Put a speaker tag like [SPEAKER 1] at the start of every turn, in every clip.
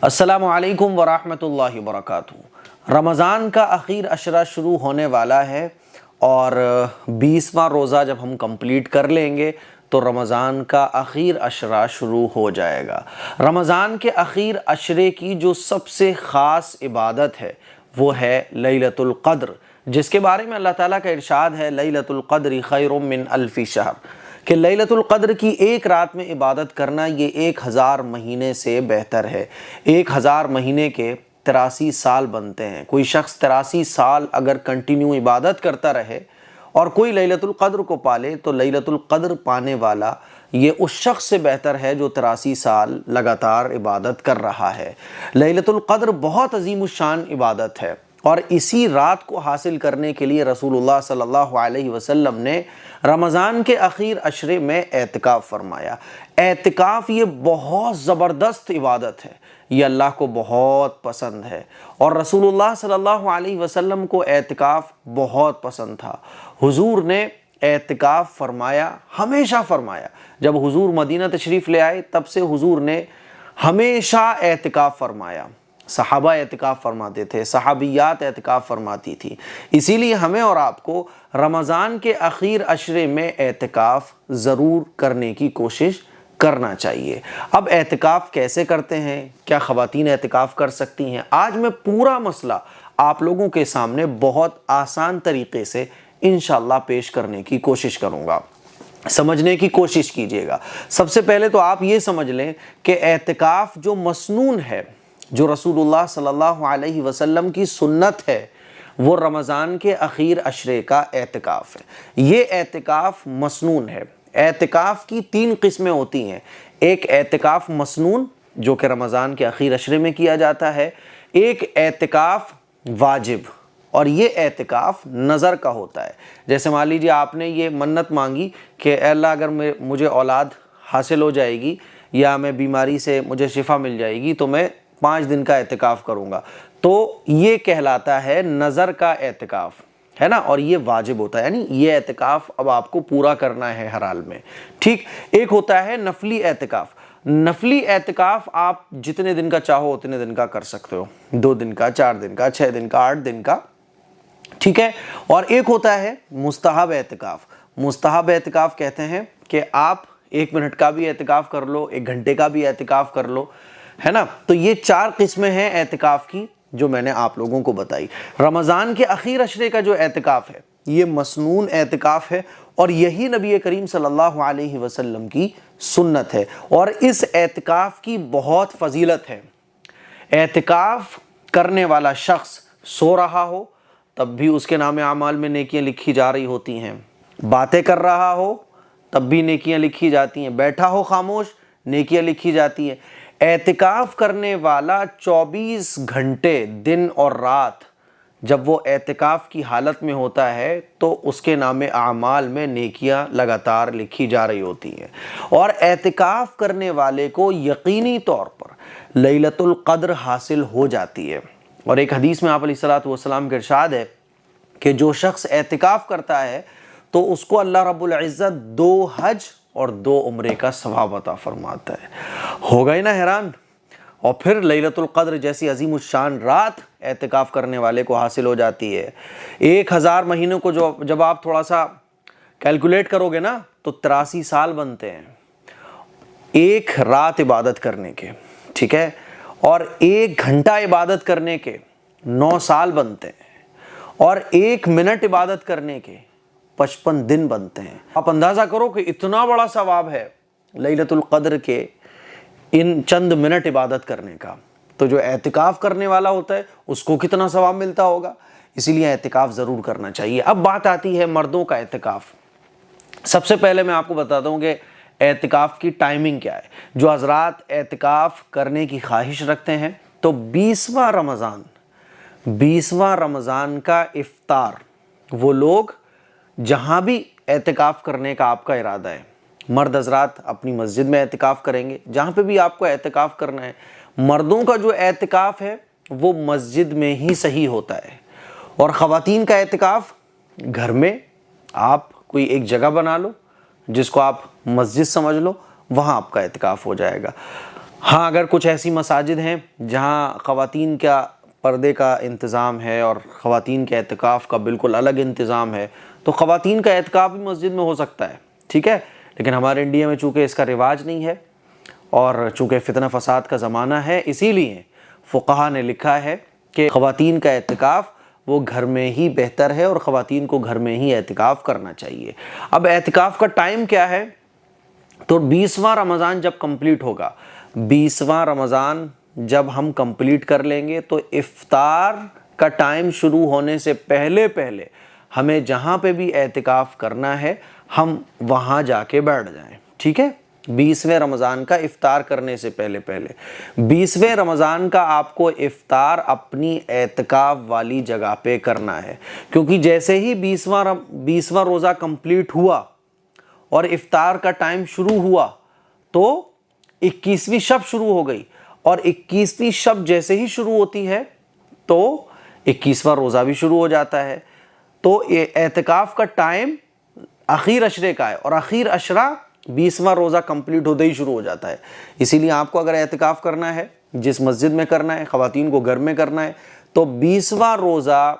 [SPEAKER 1] السلام علیکم ورحمۃ اللہ وبرکاتہ۔ رمضان کا آخر عشرہ شروع ہونے والا ہے اور 20واں روزہ جب ہم کمپلیٹ کر لیں گے تو رمضان کا آخر عشرہ شروع ہو جائے گا۔ رمضان کے آخر عشرے کی جو سب سے خاص عبادت ہے وہ ہے لیلۃ القدر، جس کے بارے میں اللہ تعالیٰ کا ارشاد ہے لیلۃ القدر خیر من الف شہر، کہ لیلۃ القدر کی ایک رات میں عبادت کرنا یہ 1000 مہینے سے بہتر ہے۔ 1000 مہینے کے 83 سال بنتے ہیں۔ کوئی شخص 83 سال اگر کنٹینیو عبادت کرتا رہے اور کوئی لیلۃ القدر کو پالے تو لیلۃ القدر پانے والا یہ اس شخص سے بہتر ہے جو 83 سال لگاتار عبادت کر رہا ہے۔ لیلۃ القدر بہت عظیم الشان عبادت ہے اور اسی رات کو حاصل کرنے کے لیے رسول اللہ صلی اللہ علیہ وسلم نے رمضان کے آخر عشرے میں اعتکاف فرمایا۔ اعتکاف یہ بہت زبردست عبادت ہے، یہ اللہ کو بہت پسند ہے اور رسول اللہ صلی اللہ علیہ وسلم کو اعتکاف بہت پسند تھا۔ حضور نے اعتکاف فرمایا، ہمیشہ فرمایا۔ جب حضور مدینہ تشریف لے آئے تب سے حضور نے ہمیشہ اعتکاف فرمایا۔ صحابہ اعتکاف فرماتے تھے، صحابیات اعتکاف فرماتی تھی، اسی لیے ہمیں اور آپ کو رمضان کے آخر عشرے میں اعتکاف ضرور کرنے کی کوشش کرنا چاہیے۔ اب اعتکاف کیسے کرتے ہیں؟ کیا خواتین اعتکاف کر سکتی ہیں؟ آج میں پورا مسئلہ آپ لوگوں کے سامنے بہت آسان طریقے سے انشاءاللہ پیش کرنے کی کوشش کروں گا، سمجھنے کی کوشش کیجیے گا۔ سب سے پہلے تو آپ یہ سمجھ لیں کہ اعتکاف جو مسنون ہے، جو رسول اللہ صلی اللہ علیہ وسلم کی سنت ہے، وہ رمضان کے آخر عشرے کا اعتکاف ہے۔ یہ اعتکاف مسنون ہے۔ اعتکاف کی 3 قسمیں ہوتی ہیں۔ ایک اعتکاف مسنون جو کہ رمضان کے آخر عشرے میں کیا جاتا ہے، ایک اعتکاف واجب اور یہ اعتکاف نظر کا ہوتا ہے۔ جیسے مان لیجیے آپ نے یہ منت مانگی کہ اے اللہ اگر مجھے اولاد حاصل ہو جائے گی یا میں بیماری سے مجھے شفا مل جائے گی تو میں 5 دن کا اعتکاف کروں گا، تو یہ کہلاتا ہے نظر کا اعتکاف، ہے نا، اور یہ واجب ہوتا ہے، یعنی یہ اعتکاف اب آپ کو پورا کرنا ہے ہر حال میں، ٹھیک۔ ایک ہوتا ہے نفلی اعتکاف۔ نفلی اعتکاف آپ جتنے دن کا چاہو اتنے دن کا کر سکتے ہو، 2 دن کا، 4 دن کا، 6 دن کا، 8 دن کا، ٹھیک ہے۔ اور ایک ہوتا ہے مستحب اعتکاف۔ مستحب اعتکاف کہتے ہیں کہ آپ 1 منٹ کا بھی اعتکاف کر لو، 1 گھنٹے کا بھی اعتکاف کر لو، ہے نا۔ تو یہ 4 قسمیں ہیں اعتکاف کی جو میں نے آپ لوگوں کو بتائی۔ رمضان کے آخر عشرے کا جو اعتکاف ہے یہ مسنون اعتکاف ہے اور یہی نبی کریم صلی اللہ علیہ وسلم کی سنت ہے اور اس اعتکاف کی بہت فضیلت ہے۔ اعتکاف کرنے والا شخص سو رہا ہو تب بھی اس کے نام اعمال میں نیکیاں لکھی جا رہی ہوتی ہیں، باتیں کر رہا ہو تب بھی نیکیاں لکھی جاتی ہیں، بیٹھا ہو خاموش نیکیاں لکھی جاتی ہیں۔ اعتکاف کرنے والا 24 گھنٹے دن اور رات جب وہ اعتکاف کی حالت میں ہوتا ہے تو اس کے نام اعمال میں نیکیاں لگاتار لکھی جا رہی ہوتی ہیں اور اعتکاف کرنے والے کو یقینی طور پر لیلۃ القدر حاصل ہو جاتی ہے۔ اور ایک حدیث میں آپ علیہ الصلوۃ والسلام کا ارشاد ہے کہ جو شخص اعتکاف کرتا ہے تو اس کو اللہ رب العزت 2 حج اور 2 عمرے کا ثواب عطا فرماتا ہے۔ ہو گئے نا حیران؟ اور پھر لیلۃ القدر جیسی عظیم الشان رات اعتکاف کرنے والے کو حاصل ہو جاتی ہے۔ 1000 مہینوں کو جب آپ تھوڑا سا کیلکولیٹ کرو گے نا تو 83 سال بنتے ہیں ایک رات عبادت کرنے کے، ٹھیک ہے، اور 1 گھنٹہ عبادت کرنے کے 9 سال بنتے ہیں اور 1 منٹ عبادت کرنے کے 55 دن بنتے ہیں۔ آپ اندازہ کرو کہ اتنا بڑا ثواب ہے لیلۃ القدر کے ان چند منٹ عبادت کرنے کا، تو جو اعتکاف کرنے والا ہوتا ہے اس کو کتنا ثواب ملتا ہوگا۔ اسی لیے اعتکاف ضرور کرنا چاہیے۔ اب بات آتی ہے مردوں کا اعتکاف۔ سب سے پہلے میں آپ کو بتاتا ہوں کہ اعتکاف کی ٹائمنگ کیا ہے۔ جو حضرات اعتکاف کرنے کی خواہش رکھتے ہیں تو 20واں رمضان کا افطار وہ لوگ جہاں بھی اعتکاف کرنے کا آپ کا ارادہ ہے، مرد حضرات اپنی مسجد میں اعتکاف کریں گے، جہاں پہ بھی آپ کو اعتکاف کرنا ہے۔ مردوں کا جو اعتکاف ہے وہ مسجد میں ہی صحیح ہوتا ہے اور خواتین کا اعتکاف گھر میں آپ کوئی ایک جگہ بنا لو جس کو آپ مسجد سمجھ لو، وہاں آپ کا اعتکاف ہو جائے گا۔ ہاں اگر کچھ ایسی مساجد ہیں جہاں خواتین کا پردے کا انتظام ہے اور خواتین کے اعتکاف کا بالکل الگ انتظام ہے تو خواتین کا اعتکاف بھی مسجد میں ہو سکتا ہے، ٹھیک ہے، لیکن ہمارے انڈیا میں چونکہ اس کا رواج نہیں ہے اور چونکہ فتنہ فساد کا زمانہ ہے، اسی لیے فقہا نے لکھا ہے کہ خواتین کا اعتکاف وہ گھر میں ہی بہتر ہے اور خواتین کو گھر میں ہی اعتکاف کرنا چاہیے۔ اب اعتکاف کا ٹائم کیا ہے؟ تو 20واں رمضان جب کمپلیٹ ہوگا، 20واں رمضان جب ہم کمپلیٹ کر لیں گے تو افطار کا ٹائم شروع ہونے سے پہلے ہمیں جہاں پہ بھی اعتکاف کرنا ہے ہم وہاں جا کے بیٹھ جائیں، ٹھیک ہے؟ 20ویں رمضان کا افطار کرنے سے پہلے 20ویں رمضان کا آپ کو افطار اپنی اعتکاف والی جگہ پہ کرنا ہے، کیونکہ جیسے ہی 20واں روزہ کمپلیٹ ہوا اور افطار کا ٹائم شروع ہوا تو 21ویں شب شروع ہو گئی، اور 21ویں شب جیسے ہی شروع ہوتی ہے تو 21واں روزہ بھی شروع ہو جاتا ہے۔ تو اعتکاف کا ٹائم اخیر عشرے کا ہے، اور اخیر عشرہ 20واں روزہ کمپلیٹ ہوتے ہی شروع ہو جاتا ہے۔ اسی لیے آپ کو اگر اعتکاف کرنا ہے، جس مسجد میں کرنا ہے، خواتین کو گھر میں کرنا ہے، تو 20واں روزہ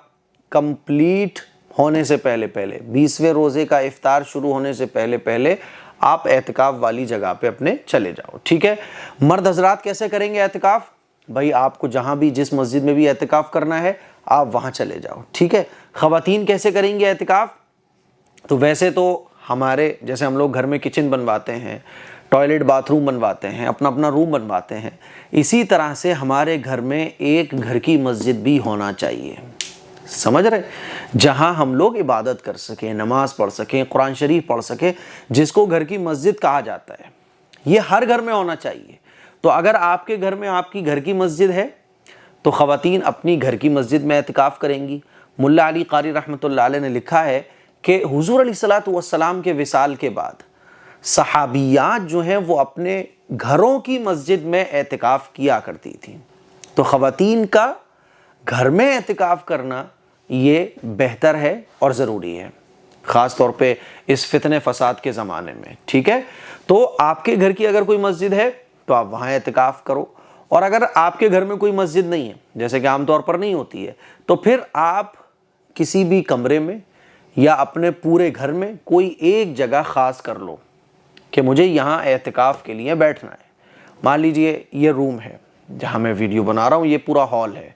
[SPEAKER 1] کمپلیٹ ہونے سے پہلے 20ویں روزے کا افطار شروع ہونے سے پہلے آپ اعتکاف والی جگہ پہ اپنے چلے جاؤ، ٹھیک ہے؟ مرد حضرات کیسے کریں گے اعتکاف؟ بھائی آپ کو جہاں بھی جس مسجد میں بھی اعتکاف کرنا ہے آپ وہاں چلے جاؤ، ٹھیک ہے؟ خواتین کیسے کریں گے اعتکاف؟ تو ویسے تو ہمارے جیسے ہم لوگ گھر میں کچن بنواتے ہیں، ٹوائلٹ باتھ روم بنواتے ہیں، اپنا روم بنواتے ہیں، اسی طرح سے ہمارے گھر میں ایک گھر کی مسجد بھی ہونا چاہیے، سمجھ رہے؟ جہاں ہم لوگ عبادت کر سکیں، نماز پڑھ سکیں، قرآن شریف پڑھ سکیں، جس کو گھر کی مسجد کہا جاتا ہے، یہ ہر گھر میں ہونا چاہیے۔ تو اگر آپ کے گھر میں آپ کی گھر کی مسجد ہے تو خواتین اپنی گھر کی مسجد میں اعتکاف کریں گی۔ ملا علی قاری رحمۃ اللہ علیہ نے لکھا ہے کہ حضور علیہ الصلوۃ والسلام کے وصال کے بعد صحابیات جو ہیں وہ اپنے گھروں کی مسجد میں اعتکاف کیا کرتی تھیں، تو خواتین کا گھر میں اعتکاف کرنا یہ بہتر ہے اور ضروری ہے، خاص طور پہ اس فتنہ فساد کے زمانے میں، ٹھیک ہے؟ تو آپ کے گھر کی اگر کوئی مسجد ہے تو آپ وہاں اعتکاف کرو، اور اگر آپ کے گھر میں کوئی مسجد نہیں ہے، جیسے کہ عام طور پر نہیں ہوتی ہے، تو پھر آپ کسی بھی کمرے میں یا اپنے پورے گھر میں کوئی ایک جگہ خاص کر لو کہ مجھے یہاں اعتکاف کے لیے بیٹھنا ہے۔ مان لیجئے یہ روم ہے جہاں میں ویڈیو بنا رہا ہوں، یہ پورا ہال ہے،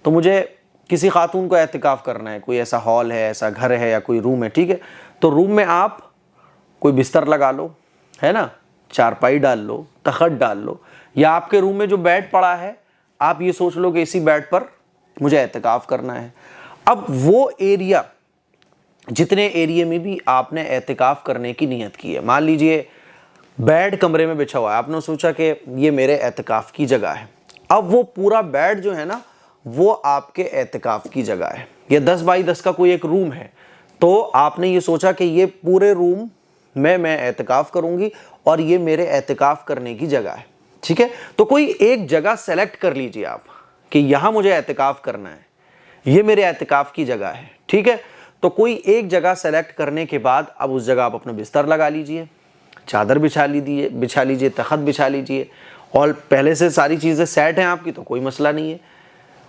[SPEAKER 1] تو مجھے کسی خاتون کو اعتکاف کرنا ہے، کوئی ایسا ہال ہے، ایسا گھر ہے یا کوئی روم ہے، ٹھیک ہے؟ تو روم میں آپ کوئی بستر لگا لو، ہے نا، چارپائی ڈال لو، تخت ڈال لو، یا آپ کے روم میں جو بیڈ پڑا ہے آپ یہ سوچ لو کہ اسی بیڈ پر مجھے اعتکاف کرنا ہے۔ اب وہ ایریا، جتنے ایریے میں بھی آپ نے اعتکاف کرنے کی نیت کی ہے، مان لیجئے بیڈ کمرے میں بچھا ہوا ہے، آپ نے سوچا کہ یہ میرے اعتکاف کی جگہ ہے، اب وہ پورا بیڈ جو ہے نا وہ آپ کے اعتکاف کی جگہ ہے، یہ 10x10 کا کوئی ایک روم ہے، تو آپ نے یہ سوچا کہ یہ پورے روم میں اعتکاف کروں گی اور یہ میرے اعتکاف کرنے کی جگہ ہے، ٹھیک ہے؟ تو کوئی ایک جگہ سیلیکٹ کر لیجئے آپ کہ یہاں مجھے اعتکاف کرنا ہے، یہ میرے اعتکاف کی جگہ ہے، ٹھیک ہے؟ تو کوئی ایک جگہ سیلیکٹ کرنے کے بعد اب اس جگہ آپ اپنا بستر لگا لیجئے، چادر بچھا لیجئے، تخت بچھا لیجئے، اور پہلے سے ساری چیزیں سیٹ ہیں آپ کی تو کوئی مسئلہ نہیں ہے،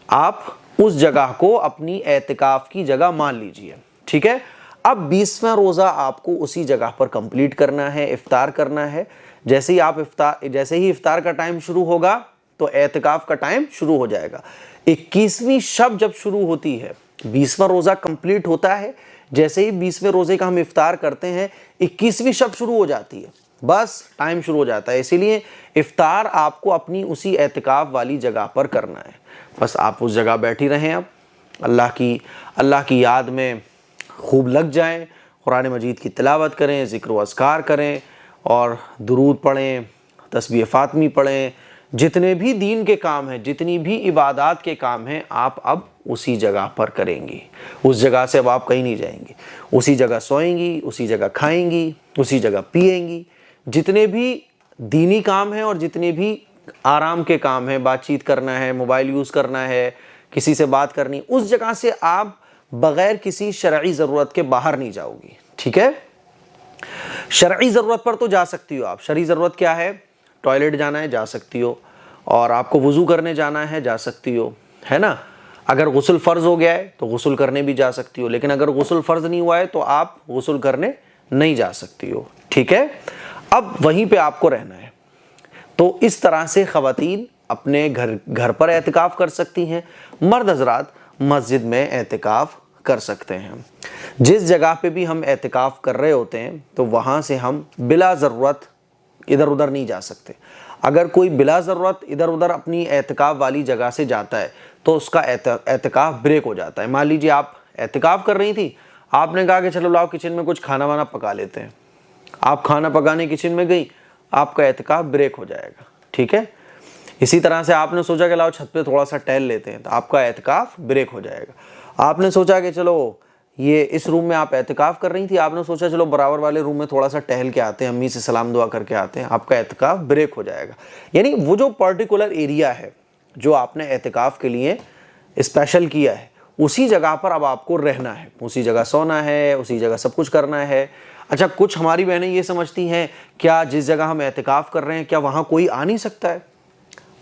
[SPEAKER 1] آپ اس جگہ کو اپنی اعتکاف کی جگہ مان لیجئے، ٹھیک ہے؟ اب 20واں روزہ آپ کو اسی جگہ پر کمپلیٹ کرنا ہے، افطار کرنا ہے، جیسے ہی افطار کا ٹائم شروع ہوگا تو اعتکاف کا ٹائم شروع ہو جائے گا۔ 21ویں شب جب شروع ہوتی ہے، 20واں روزہ کمپلیٹ ہوتا ہے، جیسے ہی 20ویں روزے کا ہم افطار کرتے ہیں 21ویں شب شروع ہو جاتی ہے، بس ٹائم شروع ہو جاتا ہے، اسی لیے افطار آپ کو اپنی اسی اعتکاف والی جگہ پر کرنا ہے، بس آپ اس جگہ بیٹھی رہیں، اب اللہ کی یاد میں خوب لگ جائیں، قرآن مجید کی تلاوت کریں، ذکر و اذکار کریں، اور درود پڑھیں، تسبیح فاطمی پڑھیں، جتنے بھی دین کے کام ہیں، جتنی بھی عبادات کے کام ہیں، آپ اب اسی جگہ پر کریں گی، اس جگہ سے اب آپ کہیں نہیں جائیں گی، اسی جگہ سوئیں گی، اسی جگہ کھائیں گی، اسی جگہ پیئیں گی، جتنے بھی دینی کام ہیں اور جتنے بھی آرام کے کام ہیں، بات چیت کرنا ہے، موبائل یوز کرنا ہے، کسی سے بات کرنی، اس جگہ سے آپ بغیر کسی شرعی ضرورت کے باہر نہیں جاؤ گی، ٹھیک ہے؟ شرعی ضرورت پر تو جا سکتی ہو آپ، شرعی ضرورت کیا ہے؟ ٹوائلٹ جانا ہے جا سکتی ہو, اور آپ کو وضو کرنے جانا ہے جا سکتی ہو, ہے نا. اگر غسل فرض ہو گیا ہے تو غسل کرنے بھی جا سکتی ہو, لیکن اگر غسل فرض نہیں ہوا ہے تو آپ غسل کرنے نہیں جا سکتی ہو, ٹھیک ہے. اب وہیں پہ آپ کو رہنا ہے. تو اس طرح سے خواتین اپنے گھر پر اعتکاف کر سکتی ہیں, مرد حضرات مسجد میں اعتکاف کر سکتے ہیں. جس جگہ پہ بھی ہم اعتکاف کر رہے ہوتے ہیں تو وہاں سے ہم بلا ضرورت ادھر ادھر نہیں جا سکتے. اگر کوئی بلا ضرورت ادھر ادھر اپنی اعتکاف والی جگہ سے جاتا ہے تو اس کا اعتکاف بریک ہو جاتا ہے. مان لیجیے آپ اعتکاف کر رہی تھی, آپ نے کہا کہ چلو لاؤ کچن میں کچھ کھانا وانا پکا لیتے ہیں, آپ کھانا پکانے کچن میں گئی, آپ کا اعتکاف بریک ہو جائے گا, ٹھیک ہے. اسی طرح سے آپ نے سوچا کہ لاؤ چھت پہ تھوڑا سا ٹہل لیتے ہیں, تو آپ کا اعتکاف بریک ہو جائے گا. آپ نے سوچا کہ چلو یہ اس روم میں آپ اعتکاف کر رہی تھی, آپ نے سوچا چلو برابر والے روم میں تھوڑا سا ٹہل کے آتے ہیں, امی سے سلام دعا کر کے آتے ہیں, آپ کا اعتکاف بریک ہو جائے گا. یعنی وہ جو پرٹیکولر ایریا ہے جو آپ نے اعتکاف کے لیے اسپیشل کیا ہے, اسی جگہ پر اب آپ کو رہنا ہے, اسی جگہ سونا ہے, اسی جگہ سب کچھ کرنا ہے. اچھا, کچھ ہماری بہنیں یہ سمجھتی ہیں کیا جس جگہ ہم اعتکاف کر رہے ہیں کیا وہاں کوئی آ نہیں سکتا ہے؟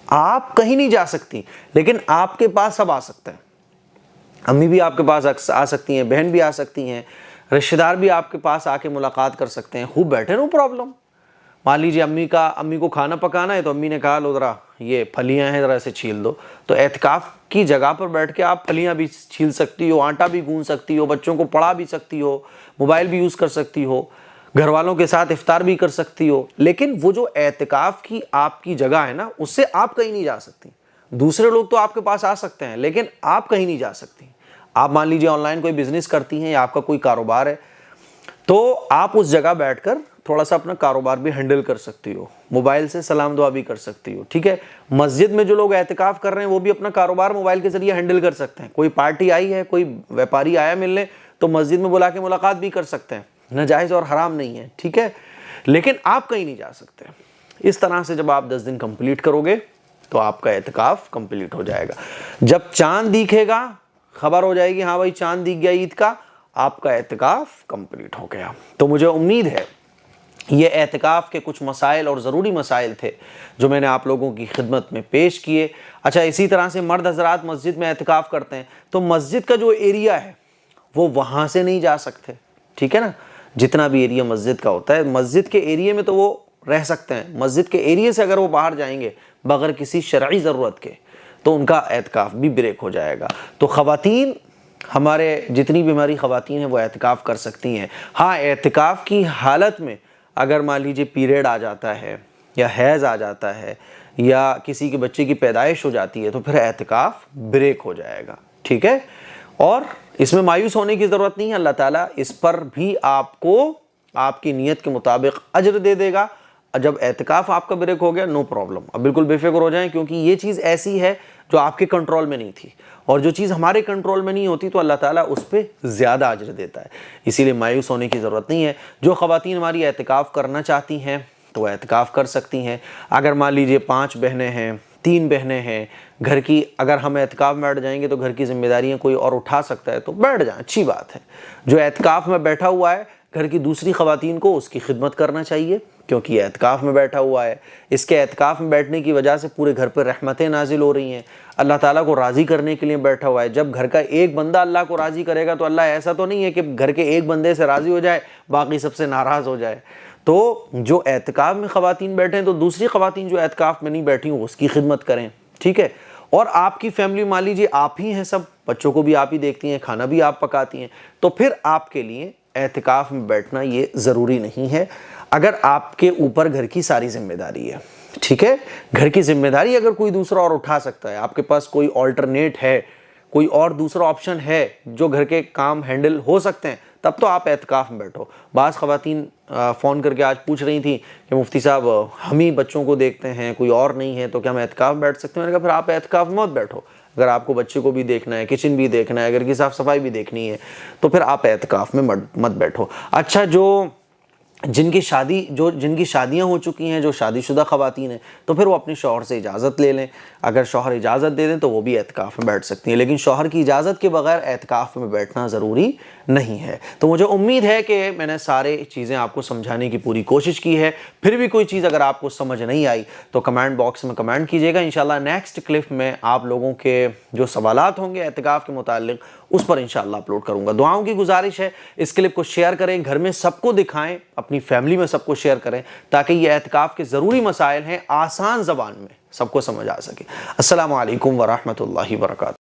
[SPEAKER 1] آپ کہیں نہیں جا سکتی, لیکن آپ کے پاس سب آ سکتے ہیں. امی بھی آپ کے پاس آ سکتی ہیں, بہن بھی آ سکتی ہیں, رشتہ دار بھی آپ کے پاس آ کے ملاقات کر سکتے ہیں, خوب بیٹھے, نو پرابلم. مان لیجیے امی کو کھانا پکانا ہے تو امی نے کہا لو ذرا یہ پھلیاں ہیں ذرا اسے چھیل دو, تو اعتکاف کی جگہ پر بیٹھ کے آپ پھلیاں بھی چھیل سکتی ہو, آٹا بھی گوندھ سکتی ہو, بچوں کو پڑھا بھی سکتی ہو, موبائل بھی یوز کر سکتی ہو, گھر والوں کے ساتھ افطار بھی کر سکتی ہو. لیکن وہ جو اعتکاف کی آپ کی جگہ ہے نا, اس سے آپ کہیں نہیں جا سکتی. دوسرے لوگ تو آپ کے پاس آ سکتے ہیں لیکن آپ کہیں نہیں جا سکتی. آپ مان لیجیے آن لائن کوئی بزنس کرتی ہیں یا آپ کا کوئی کاروبار ہے, تو آپ اس جگہ بیٹھ کر تھوڑا سا اپنا کاروبار بھی ہینڈل کر سکتی ہو, موبائل سے سلام دعا بھی کر سکتی ہو, ٹھیک ہے. مسجد میں جو لوگ اعتکاف کر رہے ہیں وہ بھی اپنا کاروبار موبائل کے ذریعے ہینڈل کر سکتے ہیں. کوئی پارٹی آئی ہے, کوئی ویپاری آیا ملنے, تو مسجد میں بلا کے ملاقات بھی کر سکتے ہیں, ناجائز اور حرام نہیں ہے, ٹھیک ہے. لیکن آپ کہیں نہیں جا سکتے. اس طرح سے جب آپ 10 دن کمپلیٹ کرو گے تو آپ کا اعتکاف کمپلیٹ ہو جائے گا. جب چاند دیکھے گا, خبر ہو جائے گی ہاں بھائی چاند دیکھ گیا عید کا, آپ کا اعتکاف کمپلیٹ ہو گیا. تو مجھے امید ہے یہ اعتکاف کے کچھ مسائل اور ضروری مسائل تھے جو میں نے آپ لوگوں کی خدمت میں پیش کیے. اچھا, اسی طرح سے مرد حضرات مسجد میں اعتکاف کرتے ہیں تو مسجد کا جو ایریا ہے وہ وہاں سے نہیں جا سکتے, ٹھیک ہے نا. جتنا بھی ایریا مسجد کا ہوتا ہے, مسجد کے ایریے میں تو وہ رہ سکتے ہیں. مسجد کے ایریے سے اگر وہ باہر جائیں گے بغیر کسی شرعی ضرورت کے تو ان کا اعتکاف بھی بریک ہو جائے گا. تو خواتین, ہمارے جتنی بھی ہماری خواتین ہیں وہ اعتکاف کر سکتی ہیں. ہاں, اعتکاف کی حالت میں اگر مان لیجیے پیریڈ آ جاتا ہے یا حیض آ جاتا ہے یا کسی کے بچے کی پیدائش ہو جاتی ہے تو پھر اعتکاف بریک ہو جائے گا, ٹھیک ہے. اور اس میں مایوس ہونے کی ضرورت نہیں ہے, اللہ تعالیٰ اس پر بھی آپ کو آپ کی نیت کے مطابق اجر دے دے گا. جب اعتکاف آپ کا بریک ہو گیا, نو پرابلم, اب بالکل بے فکر ہو جائیں, کیونکہ یہ چیز ایسی ہے جو آپ کے کنٹرول میں نہیں تھی, اور جو چیز ہمارے کنٹرول میں نہیں ہوتی تو اللہ تعالیٰ اس پہ زیادہ اجر دیتا ہے. اسی لیے مایوس ہونے کی ضرورت نہیں ہے. جو خواتین ہماری اعتکاف کرنا چاہتی ہیں تو وہ اعتکاف کر سکتی ہیں. اگر مان لیجیے 5 بہنیں ہیں, 3 بہنیں ہیں گھر کی, اگر ہم اعتکاف میں بیٹھ جائیں گے تو گھر کی ذمہ داریاں کوئی اور اٹھا سکتا ہے تو بیٹھ جائیں, اچھی بات ہے. جو اعتکاف میں بیٹھا ہوا ہے گھر کی دوسری خواتین کو اس کی خدمت کرنا چاہیے, کیونکہ یہ اعتکاف میں بیٹھا ہوا ہے. اس کے اعتکاف میں بیٹھنے کی وجہ سے پورے گھر پہ رحمتیں نازل ہو رہی ہیں, اللہ تعالیٰ کو راضی کرنے کے لیے بیٹھا ہوا ہے. جب گھر کا ایک بندہ اللہ کو راضی کرے گا تو اللہ ایسا تو نہیں ہے کہ گھر کے ایک بندے سے راضی ہو جائے باقی سب سے ناراض ہو جائے. تو جو اعتکاف میں خواتین بیٹھیں تو دوسری خواتین جو اعتکاف میں نہیں بیٹھی ہوں اس کی خدمت کریں, ٹھیک ہے. اور آپ کی فیملی مان لیجیے آپ ہی ہیں, سب بچوں کو بھی آپ ہی دیکھتی ہیں, کھانا بھی آپ پکاتی ہیں, تو پھر آپ کے لیے اعتکاف میں بیٹھنا یہ ضروری نہیں ہے اگر آپ کے اوپر گھر کی ساری ذمہ داری ہے, ٹھیک ہے. گھر کی ذمہ داری اگر کوئی دوسرا اور اٹھا سکتا ہے, آپ کے پاس کوئی آلٹرنیٹ ہے, کوئی اور دوسرا آپشن ہے جو گھر کے کام ہینڈل ہو سکتے ہیں, تب تو آپ اعتکاف میں بیٹھو. بعض خواتین فون کر کے آج پوچھ رہی تھیں کہ مفتی صاحب ہم ہی بچوں کو دیکھتے ہیں, کوئی اور نہیں ہے, تو کیا ہم اعتکاف میں بیٹھ سکتے ہیں؟ میں نے کہا پھر آپ اعتکاف میں مت بیٹھو. اگر آپ کو بچے کو بھی دیکھنا ہے, کچن بھی دیکھنا ہے, گھر کی صاف صفائی بھی دیکھنی ہے, تو پھر آپ اعتکاف میں مت بیٹھو. اچھا, جو جن کی شادیاں ہو چکی ہیں، جو شادی شدہ خواتین ہیں، تو پھر وہ اپنے شوہر سے اجازت لے لیں. اگر شوہر اجازت دے دیں تو وہ بھی اعتکاف میں بیٹھ سکتی ہیں، لیکن شوہر کی اجازت کے بغیر اعتکاف میں بیٹھنا ضروری نہیں ہے. تو مجھے امید ہے کہ میں نے سارے چیزیں آپ کو سمجھانے کی پوری کوشش کی ہے. پھر بھی کوئی چیز اگر آپ کو سمجھ نہیں آئی تو کمنٹ باکس میں کمنٹ کیجیے گا. انشاءاللہ نیکسٹ کلپ میں آپ لوگوں کے جو سوالات ہوں گے اعتکاف کے متعلق اس پر انشاءاللہ اپلوڈ کروں گا. دعاؤں کی گزارش ہے اس کلپ کو شیئر کریں، گھر میں سب کو دکھائیں، اپنی فیملی میں سب کو شیئر کریں تاکہ یہ اعتکاف کے ضروری مسائل ہیں آسان زبان میں سب کو سمجھ آ سکے. السلام علیکم ورحمۃ اللہ وبرکاتہ.